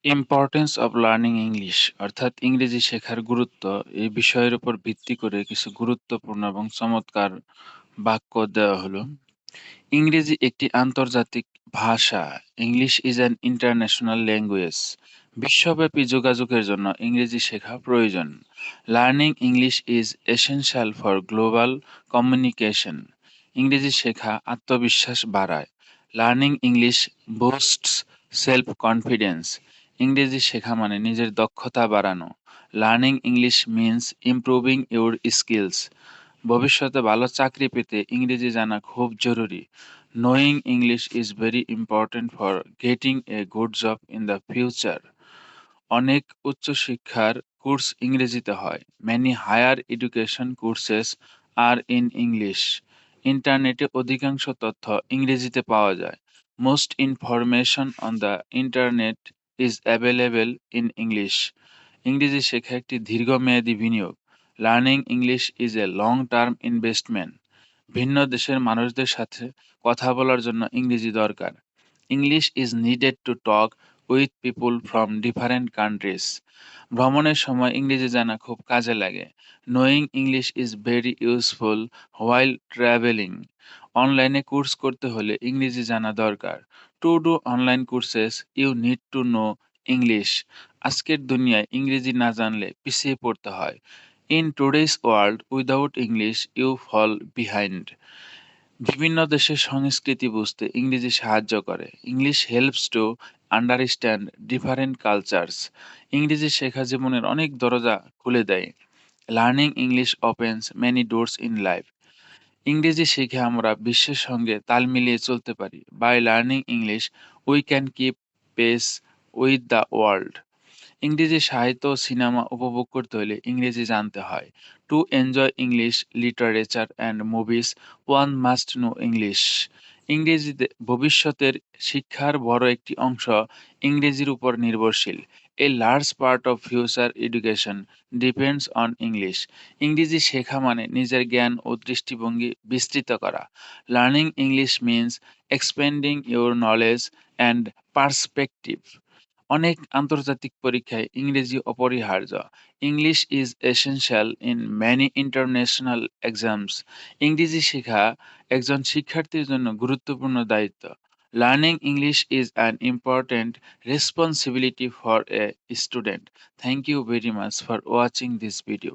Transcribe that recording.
Importance of learning English অর্থাৎ ইংরেজি শেখার গুরুত্ব এই বিষয়ের উপর ভিত্তি করে কিছু গুরুত্বপূর্ণ এবং চমৎকার বাক্য দেওয়া হলো। ইংরেজি একটি আন্তর্জাতিক ভাষা। English is an international language. বিশ্বব্যাপী যোগাযোগের জন্য ইংরেজি শেখা প্রয়োজন। Learning English is essential for global communication. ইংরেজি শেখা আত্মবিশ্বাস বাড়ায়। Learning English বুস্টস self confidence. ইংরেজি শেখা মানে নিজের দক্ষতা বাড়ানো। Learning English means improving your skills. ভবিষ্যতে ভালো চাকরি পেতে ইংরেজি জানা খুব জরুরি। Knowing English is very important for getting a good job in the future. অনেক উচ্চশিক্ষার কোর্স ইংরেজিতে হয়। Many higher education courses আর ইন ইংলিশ। ইন্টারনেটে অধিকাংশ তথ্য ইংরেজিতে পাওয়া যায়। Most information on the internet is available in English. ইংরেজি শেখা একটি দীর্ঘমেয়াদী বিনিয়োগ। Learning English is a long term investment. ভিন্ন দেশের মানুষদের সাথে কথা বলার জন্য ইংরেজি দরকার। English is needed to talk with people from different countries. ভ্রমণের সময় ইংরেজি জানা খুব কাজে লাগে। Knowing English is very useful while travelling. অনলাইনে কোর্স করতে হলে ইংরেজি জানা দরকার। To do online courses you need to know English. আজকের দুনিয়ায় ইংরেজি না জানলে পিছিয়ে পড়তে হয়। In today's world without English you fall behind. বিভিন্ন দেশের সংস্কৃতি বুঝতে ইংরেজি সাহায্য করে। English helps to understand different cultures. ইংরেজি শেখা জীবনের অনেক দরজা খুলে দেয়। Learning English opens many doors in life. ইংরেজি শিখে আমরা বিশ্বের সঙ্গে তাল মিলিয়ে চলতে পারি। By learning English we can keep pace with the world. ইংরেজি সাহিত্য ও সিনেমা উপভোগ করতে হলে ইংরেজি জানতে হয়। To enjoy English literature and movies one must know English. ইংরেজিতে ভবিষ্যতের শিক্ষার বড় একটি অংশ ইংরেজির উপর নির্ভরশীল। A large part of future education depends on English. ইংরেজি শেখা মানে নিজের জ্ঞান ও দৃষ্টিভঙ্গি বিস্তৃত করা। Learning English means expanding your knowledge and perspective. অনেক আন্তর্জাতিক পরীক্ষায় ইংরেজি অপরিহার্য। English is essential in many international exams. ইংরেজি শেখা একজন শিক্ষার্থীর জন্য গুরুত্বপূর্ণ দায়িত্ব। Learning English is an important responsibility for a student. Thank you very much for watching this video.